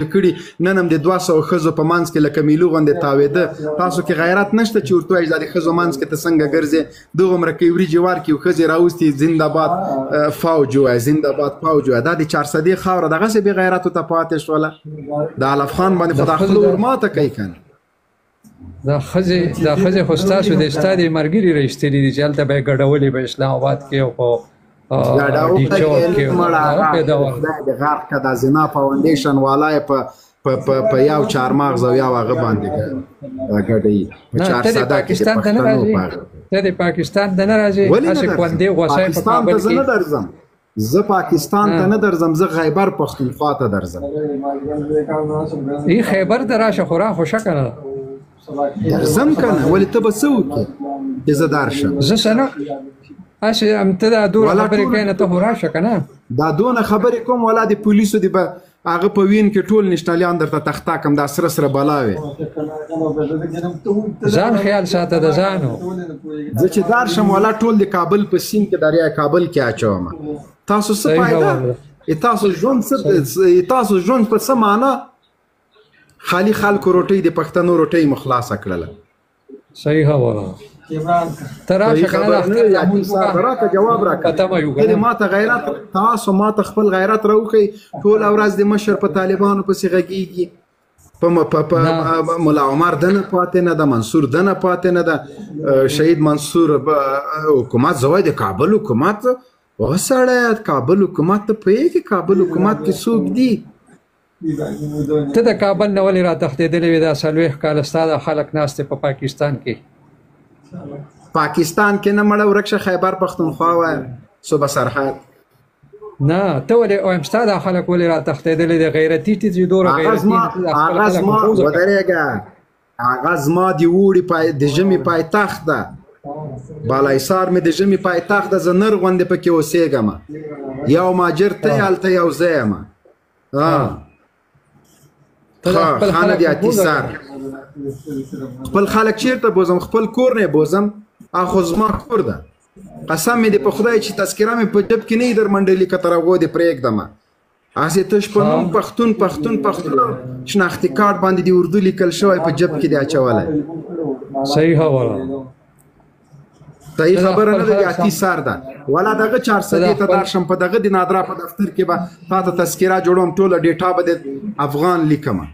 کړي نن هم د 200 ښځو په منځ کې لکه میلو غوندې تاوېده تاسو کې غیرت نشته چې ورته وایي دا د ښځو منځ کې ته څنګه ګرځې دغومره کې وریجې ورکړي او ښځې راوستي زنده‌باد فوج ووایه زنده‌باد فوج ووایه دا د 400 خاوره دغسې بې غیرتو ته پاتې شوله د علف خان باندې خو دا خوله ورماته کوي که نه دا ښځې خو ستاسو د ستا د ملګري راایستلي دي چې هلته به یې ګډولې په اسلام آباد کې او په د غرق که دا زنا فاونډیشن والا یې په یو چهارمغز او یو هغه باندې ګډوي په چهارسده کې د پښتنو ته د پاکستان ته نه راځې هسې خوندې غوسه یې په کابل کې زه پاکستان ته نه درځم زه خیبر پښتونخوا ته درځم ای خیبر ته راشه خو را خوشه که نه درځم که نه ولې ته به څه وکړې چې زه درشم زه څه نه هسې ته دا دونه خبرې کوې نه ته خو راشه که نه دا دونه خبرې کوم ولا د پولیسو د به هغه په وین کې ټول نشتالیان درته تخته کم دا سره سره بلاوې ځان خیال ساته د ځانو زه چې درشم ولا ټول د کابل په سیند کې دریای کابل کې اچوم تاسو څه فایده تاسو ژوند په څه معنا خالي خلکو روټۍ د پښتنو روټۍ مو خلاصه کړله صحیح خبره ته راشه که نه د اختر راکه جواب راکه ته ماته غیرت تاسو ماته خپل غیرت راوښئ ټوله ورځ د مشر په طالبانو پسې غږېږي په ملا عمر دنه پاتې نه ده منصور دنه پاتې نه ده شهید منصور حکومت زه وایي د کابل حکومت وسړی کابل حکومت ته پوهېږې کابل حکومت کې څوک دي ته د کابل نه ولې را تښتېدلی وې دا 40 کاله ستا د خلک ناست په پاکستان کې پاکستان کې نه مړه ورک شه خیبر پښتونخوا وایه صوبه سرحد نه ته ولې وایم ستا دا خلک ولې را تښتېدلي دي غیرتي چې دومره غیرتي ودرېږه هغه زما د اوړي د ژمي پایتخت ده بالاحصار مې د ژمي پایتخت ده زه نر غوندې پکې اوسېږم یو ماجر ته یې هلته یو زه یم خانه د اتیسر خپل خلک چیرته بوزم خپل کور نه بوزم اخو زما کور ده قسم مې دی په خدای چې تذکره مې په جب کې نه در منډلي که تر هغو دې پرېږدم هسې تش په نوم پښتون شناختي کارت باندې د اردو لیکل شوی په جب کې دی اچولی صحیح خبره صحیح خبره نه ده د اتیسر ده ولا دغه 400 ته درشم په دغه د نادرا په دفتر کې به تا ته تذکره جوړوم ټوله ډیټا به د افغان لیکم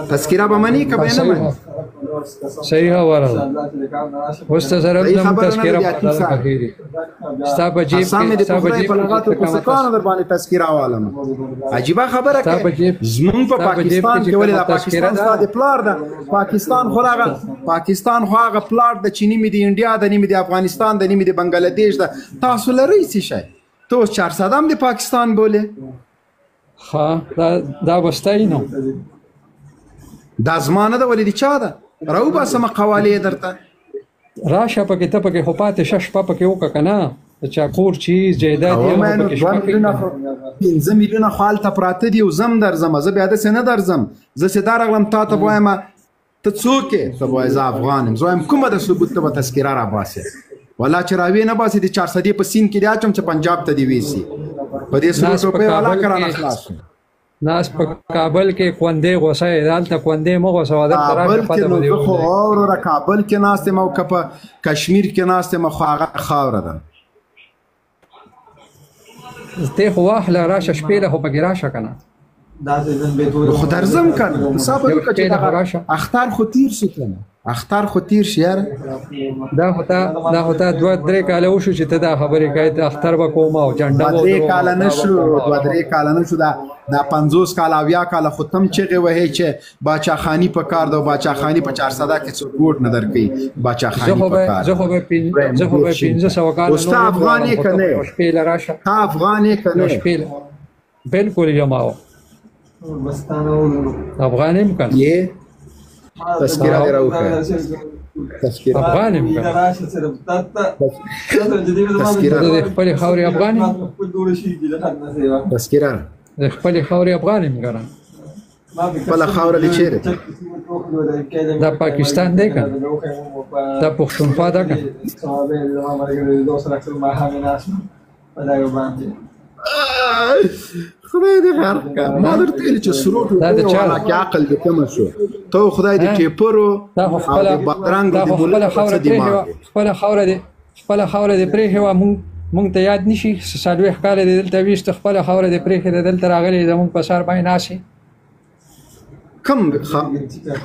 تذکره به مني که به نه مني صحیح خبره ده اوس ته سره هم تذکره ستا په جیب کې در باندې تذکره والم عجیبه خبره کوي زمونږ په پاکستان کې ولې دا پاکستان ستا د پلار ده پاکستان خو هغه پلار ده چې نیمې د انډیا ده نیمې د افغانستان ده نیمې د بنګلادیش ده تاسو لرئ څه شی ته اوس 400 هم د پاکستان بولې ښه دا به ستایي نو دا زما نه ده ولې د چا ده راوباسم قوالې درته راشه پکې ته پکې خو پاتې شه شپه پکې وکړه که نه د چا کور چیز جایداد یې هم پکې شپه کوي 5 میلیونه خو هلته پراته دي او زه هم درځم زه بیا داسې نه درځم زه چې دا راغلم تا ته به وایم ته څوک یې ته به وایې زه افغان یم زه وایم کومه د ثبوت ته به تذکره راباسې والله چې راویې نه باسې د 400 په سیند کې دې اچوم چې پنجاب ته دې ویسي په دې سرو ټوپۍ والا که رانه خلاص شو ناس په کابل کې خوندې غوسه یې دلته خوندې مه غوسوه دلته راشه پته به دې خو وروره کابل کې ناست یم او که په کشمیر کې ناست یم خو هغه خاوره ده ته خو واخله راشه شپېله خو پکې راشه که نه خو درځم که نه اختر خو تیر شي که نه اختر خو تیر شي یاره دا خو تا 2-3 کاله وشو چې ته دا خبرې کوې د اختر به کوم او جنډه به 2-3 کاله نه شو 2-3 کاله نه شو دا 50 کاله او 70 کاله خو تم چغې وهې چې باچاخاني په کار ده او باچاخاني په 400 کې څوک ګوټ نه درکوي باچاخاني په کار زه خو به 1500 کاله اوس ته افغان یې که نه شپېله راشه ته افغان یې که نه شپېله بلکل یم افغان یم که نه تذکره دې راوښیه افغان یم که نه د خپلې خاورې افغان یم تذکره د خپلې خاورې افغان یم که نه خپله خاوره دې چیرې ده دا پاکستان دی که دا پښتونخوا ده که خدای دې غرق کړه. ما درته ویل چې سرو ټوپیو والا کې عقل دې کمه شو. ته خدای دې ټیپرو او د بادرنګ د ملک په څه دماغ خپله خاوره دې پرېښې وه مونږ ته یاد نشي 40 کاله دې دلته ویشته خپله خاوره دې پرېښې ده دلته راغلی زمونږ په سر باندې ناست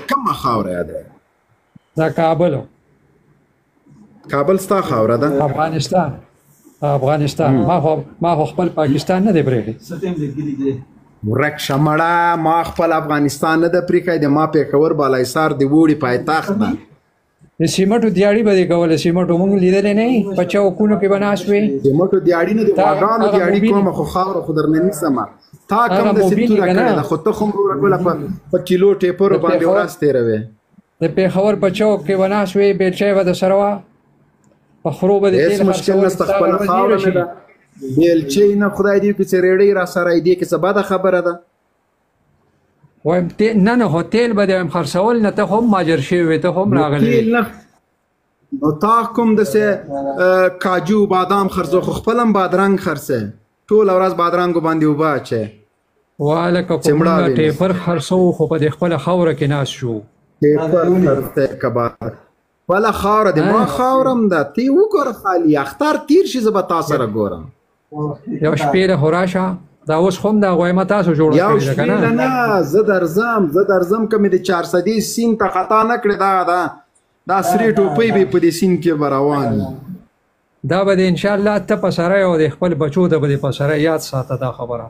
کومه خاوره یاده؟ دا کابل ستا خاوره ده؟ افغانستان. ما خو خپل پاکستان نه دی پرېښی. ورک شمړه ما خپل افغانستان نه ده پرېښی د ما پېښور بالاحصار د وړي پایتخت ده. د سیمټو دیاړي به دې کوله. سیمټو مونږ لیدلی نه په چوکونو کې به ناست وې. سیمټو دیاړي نه د غواګانو دیاړي کومه خو خاوره خو درنه نیسمه. تا کوم د سیمټو راکړې ده خو ته خو ورکوله په کیلو ټیپرو باندې ورځ تېروې. د پېښور په چوک کې به ناست وې بیلچی به درسره وه په خرو به د هېڅ مشکل نشته خپله خاوره نه ده. بیلچی نه خدای دې وکړي چې ریړۍ را سره دې کې څه بده خبره ده. وایم نه خو تیل به دې وایم خرڅول نه ته خو هم ماجر شوی وې ته خو هم راغلی وې. نو تا کوم داسې کاجو بادام خرڅو خو خپل هم بادرنګ خرڅه ټوله ورځ بادرنګو باندې اوبه اچوې. والکه کومه ټیپر خرڅو خو په دې خپله خاوره کې ناست شو. ټیپر خرڅه کبا خپله خاوره د ما خاورم ده. ته یې وګوره خالي اختر تیر شي زه به تا سره ګورم. یو شپې له خو راشه دا اوس خو هم دا غویمه تاسو جوړه کړې ده که نه؟ نه زه درځم که مې د 400 سیند ته خطا نه کړې دا سرې ټوپۍ به په دې سیند کې به روان وي. دا به د انشاءالله ته په سره او د خپل بچو ته به د په سره یاد ساته دا خبره.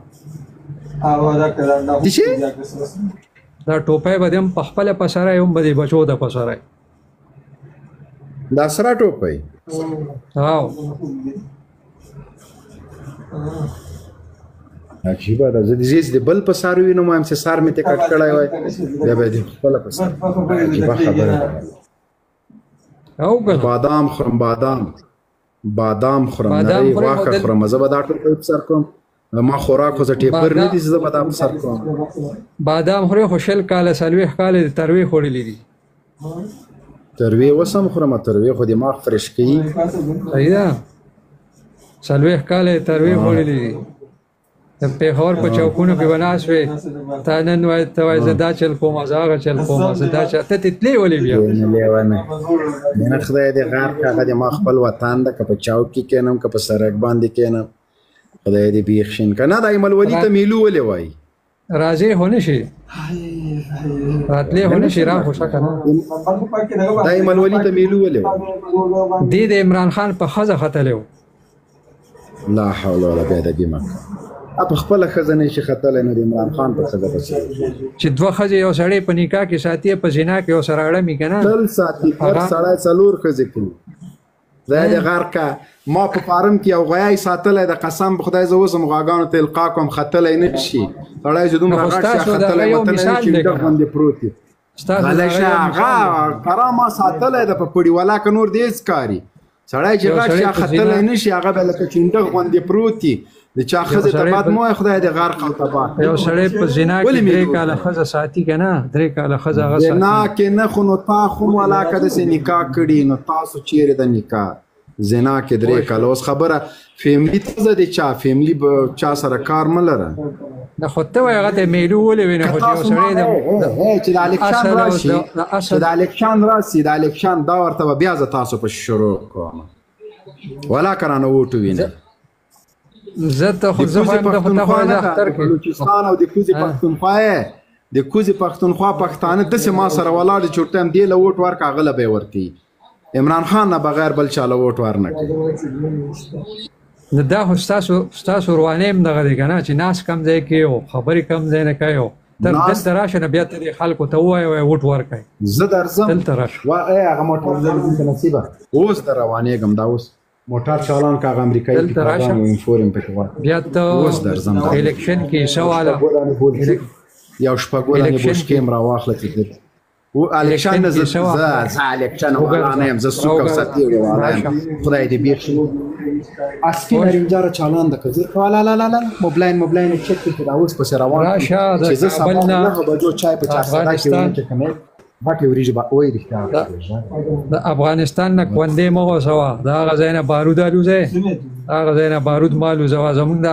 دا ټوپۍ به دې هم په خپله په سره هم به د بچو ته په سره دا سره ټوپۍ. عجیبه ده. زه د بل په سر وینم وایم چې سر مې ته کټ کړی وای بیا به دې خپله په سر. عجیبه خبره ده. بادام خورم نری غوښه خورم. زه به دا ټوپۍ په سر کوم. ما خوراک خو زه ټیپر نه دي زه به دا په سر کوم. بادام خورې خو 40 کاله 40 کاله د تروې خوړلي دي. تروې اوس هم خورم. تروې خو دماغ فرش کوي. صحیح ده. 40 کاله تروې خوړلي دي. د پېښور په چوکونو کې به ناست وې. تا نن وایي ته وایي زه دا چل کوم زه هغه چل کوم زه دا چل ته تتلې ولې بیا نه خدای دې غرق هغه د ما خپل وطن ده که په چوک کې کښېنم که په سړک باندې کښېنم خدای دې بیخ شین که نه. دا ایملولي ته میلو ولې وایي؟ راځې خو نه شي راتلې خو نه شي را خو شه که نه. دا ایملولي ته میلو ولې وایي؟ دې د عمران خان په ښځه ختلی و. لا حول ولا بیا د بیمه په خپله ښځه نه شي ختلی نو د عمران خان په ښځه پسې چې 2 ښځې یو سړی په نکاح کې ساتي په زنا کې یو سره اړمي که نه تل ساتي. هر سړی 4 ښځې کړي. ځای دې غرقه. ما په فارم کې یو غویی ساتلی د قسم په خدای زه اوس هم غواګانو ته القا کوم ختلی نه شي. سړی چې دومره غټ شي ختلی وتلی نه شي ډک باندې پروت وي. غلی شه هغه کرا ما ساتلی ده په پړي ولا که نور دې هېڅ کاري. سړی چې غټ شي ختلی نه شي هغه به لکه چینډک باندې پروت وي. د چا ښځې ته بد مه وایه خدای دې غرق او تباه. یو سړی په زنا کې 3 کاله ښځه ساتي که نه 3 کاله ښځه هغه ساتي. زنا کې نه خو نو تا خو هم علاقه داسې نکاح کړي نو تاسو چیرې د نکاح زنا کې 3 کاله. اوس خبره فیملي ته د چا فیملي به چا سره کار مه لره. نه خو ته وایې هغه ته میلو ولې وي نه خو چې یو سړی چې د الکشن راشي چې د الکشن راشي د الکشن دا ورته به بیا زه تاسو په شروع کوم ولا که رانه ووټو وینئ. زه ته خو زه وایم د خو ته خو زه اختر کې بلوچستان او د کوزې پښتونخوا یې د کوزې پښتونخوا پښتانه داسې ما سره ولاړ دي چې ورته هم دې له ووټ ورکړه هغه له به یې ورکوي. عمران خان نه بغیر بل چا له ووټ ور نه کوي. دا خو ستاسو روانۍ هم دغه دی که نه چې ناست کم ځای کې او خبرې کم ځای نه کوي او ته دلته راشه نه بیا ته دې خلکو ته ووایه وایه ووټ ورکړئ. زه درځم دلته راشه هغه موټر دلته نصیبه اوس در روانېږم دا اوس موټر چالان که هغه امریکایي پیکاپان و انفورم پکې ورکړه بیا ته اوس درځم الیکشن کې څه واله یو شپږ بوشکې م راواخله چې الیکشن نه زه الیکشن والا نه یم زه څوک او سفیر والا یم خدای دې بیخ شي. اسکین رینجر چالان ده که زه لا موبلاین چک کړي دا اوس پسې روان چې زه سبا 9 بجو چای په 400 کې ونکې باټي وریجې به وای رښتیا د افغانستان نه کوندې مه غوڅوه. د هغه ځای نه بارود الوځئ د هغه ځای نه بارود مه الوځوه. زمونږ د